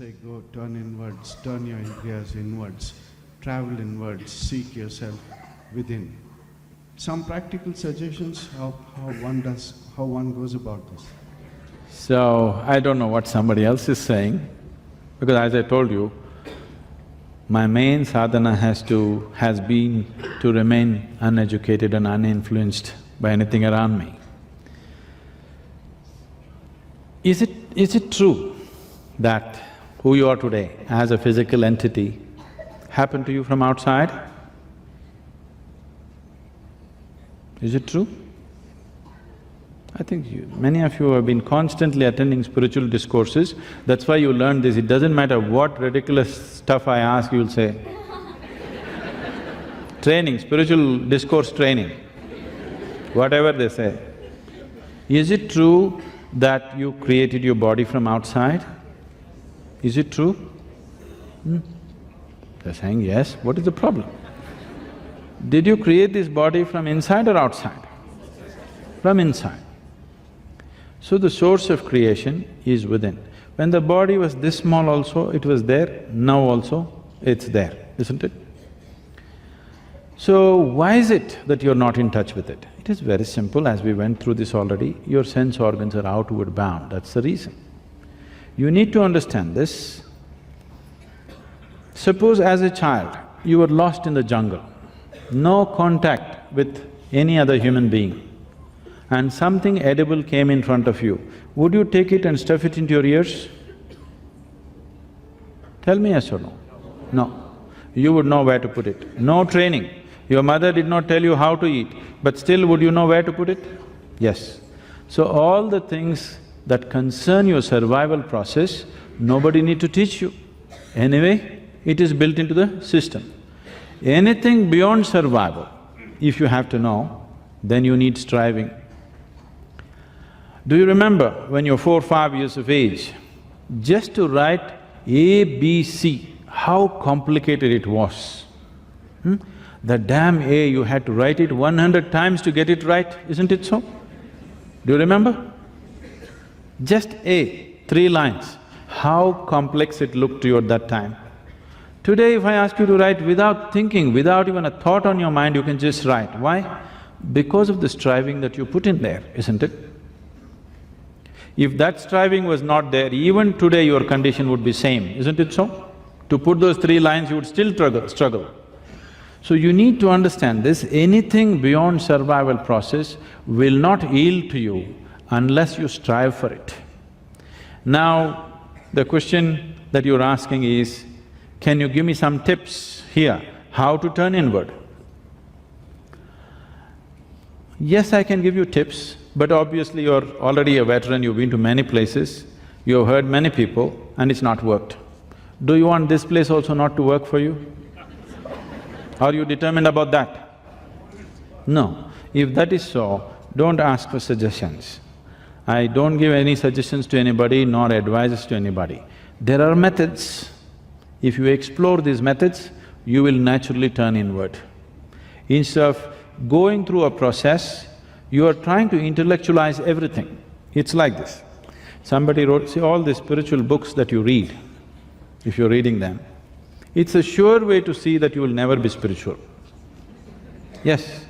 say go turn inwards, turn your indriyas inwards, travel inwards, seek yourself within. Some practical suggestions how one goes about this. So, I don't know what somebody else is saying, because as I told you, my main sadhana has been to remain uneducated and uninfluenced by anything around me. Is it true that who you are today as a physical entity happened to you from outside? Is it true? I think many of you have been constantly attending spiritual discourses, that's why you learned this. It doesn't matter what ridiculous stuff I ask, you'll say. Training, spiritual discourse training, whatever they say. Is it true that you created your body from outside? Is it true? They're saying yes, what is the problem? Did you create this body from inside or outside? From inside. So the source of creation is within. When the body was this small also, it was there, now also it's there, isn't it? So why is it that you're not in touch with it? It is very simple, as we went through this already, your sense organs are outward bound, that's the reason. You need to understand this. Suppose as a child, you were lost in the jungle, no contact with any other human being, and something edible came in front of you, would you take it and stuff it into your ears? Tell me yes or no? No. You would know where to put it. No training. Your mother did not tell you how to eat, but still would you know where to put it? Yes. So all the things that concern your survival process, nobody need to teach you. Anyway, it is built into the system. Anything beyond survival, if you have to know, then you need striving. Do you remember when you're 4 or 5 years of age, just to write A, B, C, how complicated it was? The damn A, you had to write it 100 times to get it right, isn't it so? Do you remember? Just A, 3 lines, how complex it looked to you at that time. Today if I ask you to write without thinking, without even a thought on your mind, you can just write. Why? Because of the striving that you put in there, isn't it? If that striving was not there, even today your condition would be same, isn't it so? To put those 3 lines, you would still struggle. So you need to understand this, anything beyond survival process will not yield to you unless you strive for it. Now, the question that you're asking is, can you give me some tips here, how to turn inward? Yes, I can give you tips, but obviously you're already a veteran, you've been to many places, you've heard many people and it's not worked. Do you want this place also not to work for you? Are you determined about that? No. If that is so, don't ask for suggestions. I don't give any suggestions to anybody nor advices to anybody. There are methods. If you explore these methods, you will naturally turn inward. Instead of going through a process, you are trying to intellectualize everything. It's like this. Somebody wrote… see, all the spiritual books that you read, if you're reading them, it's a sure way to see that you will never be spiritual. Yes,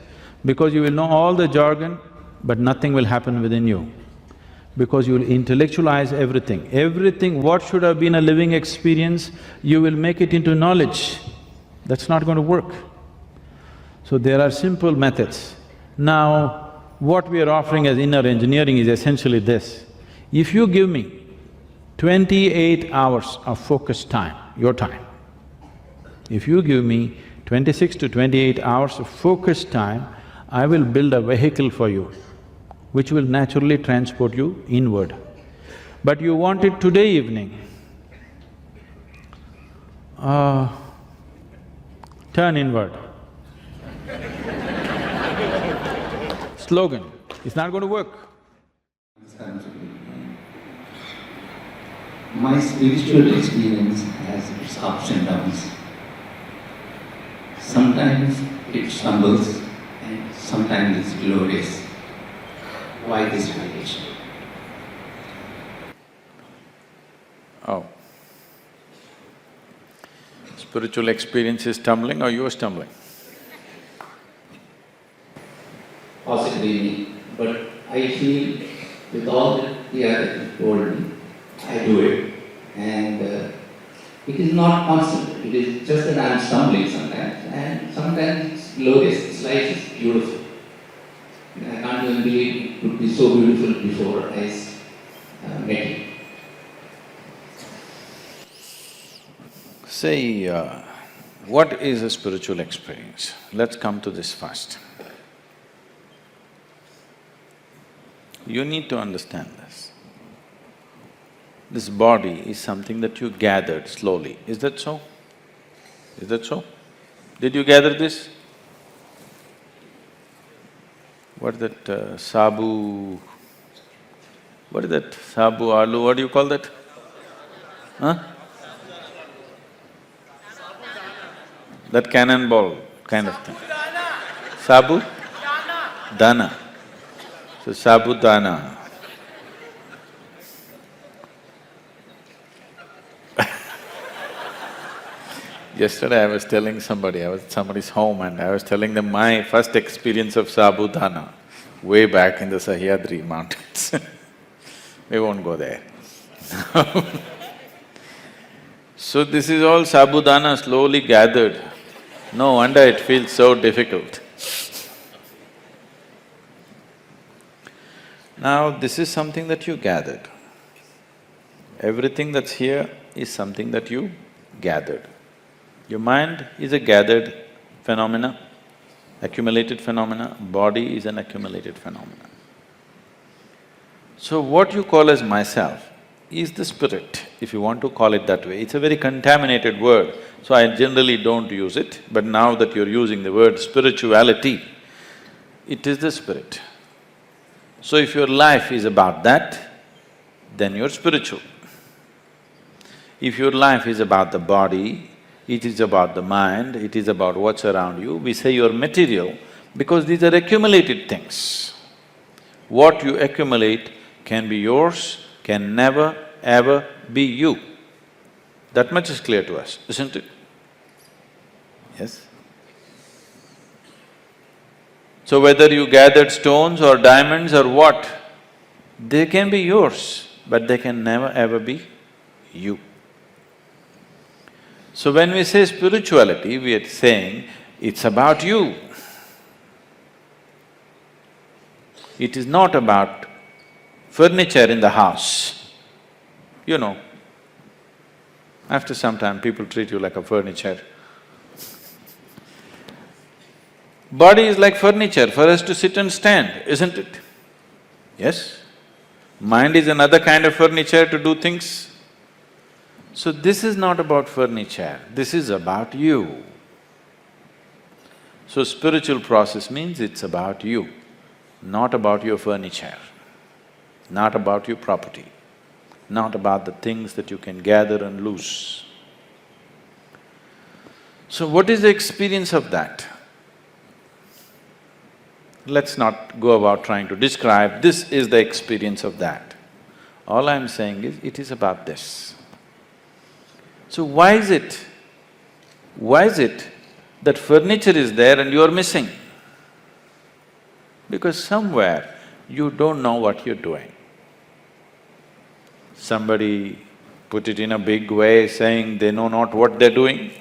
because you will know all the jargon, but nothing will happen within you. Because you will intellectualize everything. Everything, what should have been a living experience, you will make it into knowledge. That's not going to work. So there are simple methods. Now, what we are offering as inner engineering is essentially this. If you give me 28 hours of focused time, your time, if you give me 26 to 28 hours of focused time, I will build a vehicle for you, which will naturally transport you inward. But you want it today evening, turn inward. Slogan, it's not going to work. My spiritual experience has its ups and downs. Sometimes it stumbles and sometimes it's glorious. Why this relation? Oh, spiritual experience is stumbling or you are stumbling? Possibly me, but I feel with all that the other told me, I do it, and it is not constant. It is just that I am stumbling sometimes, and sometimes it's glorious. This life is beautiful. I can't even believe it could be so beautiful before I met you. Say, what is a spiritual experience? Let's come to this first. You need to understand this. This body is something that you gathered slowly, is that so? Is that so? Did you gather this? What is that sabu… what is that sabu aloo, what do you call that? Huh? That cannonball kind of thing. Sabu? Dana. So sabudana. Yesterday I was telling somebody, I was at somebody's home and I was telling them my first experience of sabudana way back in the Sahyadri mountains. We won't go there. So this is all sabudana slowly gathered. No wonder it feels so difficult. Now, this is something that you gathered. Everything that's here is something that you gathered. Your mind is a gathered phenomena, accumulated phenomena, body is an accumulated phenomena. So what you call as myself is the spirit, if you want to call it that way. It's a very contaminated word, so I generally don't use it, but now that you're using the word spirituality, it is the spirit. So if your life is about that, then you're spiritual. If your life is about the body, it is about the mind, it is about what's around you, we say you're material because these are accumulated things. What you accumulate can be yours, can never ever be you. That much is clear to us, isn't it? Yes? So whether you gathered stones or diamonds or what, they can be yours, but they can never ever be you. So when we say spirituality, we are saying it's about you. It is not about furniture in the house. You know, after some time people treat you like a furniture. Body is like furniture for us to sit and stand, isn't it? Yes? Mind is another kind of furniture to do things. So this is not about furniture, this is about you. So spiritual process means it's about you, not about your furniture, not about your property, not about the things that you can gather and lose. So what is the experience of that? Let's not go about trying to describe, this is the experience of that. All I'm saying is, it is about this. So why is it that furniture is there and you're missing? Because somewhere you don't know what you're doing. Somebody put it in a big way saying they know not what they're doing.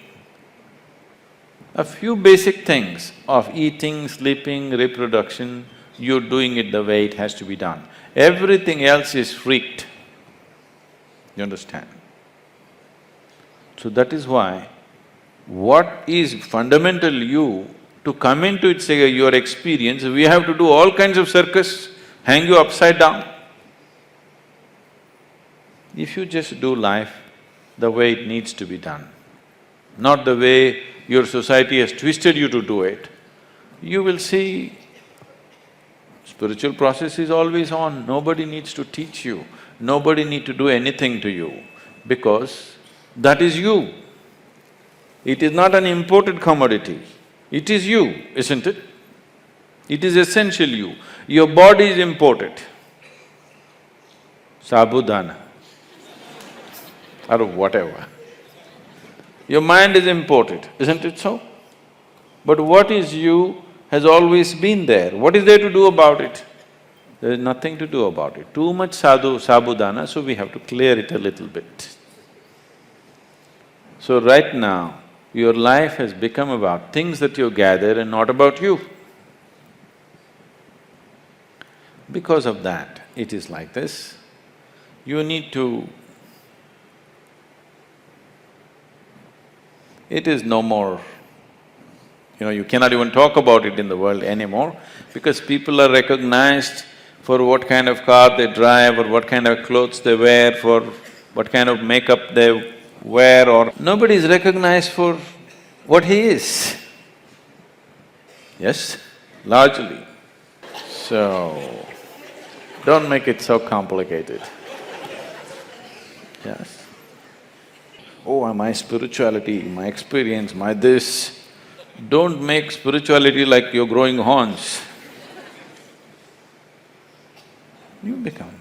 A few basic things of eating, sleeping, reproduction, you're doing it the way it has to be done. Everything else is freaked. You understand? So that is why what is fundamental you, to come into it, say your experience, we have to do all kinds of circus, hang you upside down. If you just do life the way it needs to be done, not the way your society has twisted you to do it, you will see spiritual process is always on, nobody needs to teach you, nobody need to do anything to you, because that is you. It is not an imported commodity, it is you, isn't it? It is essential you. Your body is imported. Sabudana or whatever. Your mind is imported, isn't it so? But what is you has always been there. What is there to do about it? There is nothing to do about it. Too much sabudana, so we have to clear it a little bit. So right now, your life has become about things that you gather and not about you. Because of that, it is like this. You need to… It is no more… you cannot even talk about it in the world anymore because people are recognized for what kind of car they drive or what kind of clothes they wear, for what kind of makeup they wear, or nobody is recognized for what he is. Yes, largely. So, don't make it so complicated. Yes. Oh, my spirituality, my experience, my this. Don't make spirituality like you're growing horns. You become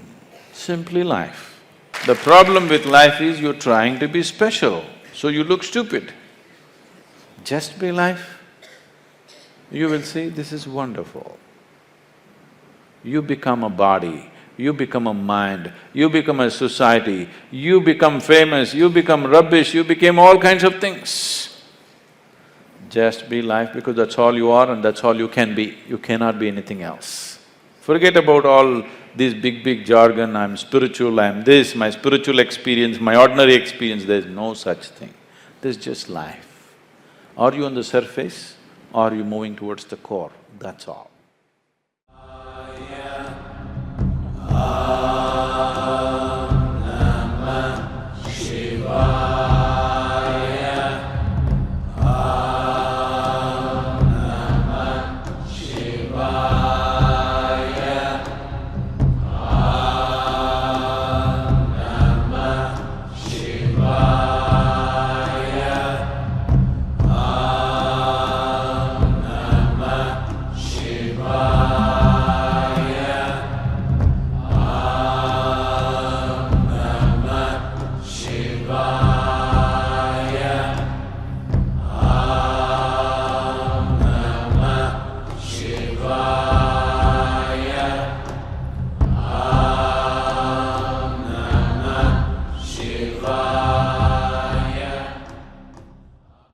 simply life. The problem with life is you're trying to be special, so you look stupid. Just be life. You will see this is wonderful. You become a body, you become a mind, you become a society, you become famous, you become rubbish, you became all kinds of things. Just be life because that's all you are and that's all you can be. You cannot be anything else. Forget about all these big jargon, I'm spiritual, I'm this, my spiritual experience, my ordinary experience, there's no such thing. There's just life. Are you on the surface or are you moving towards the core? That's all.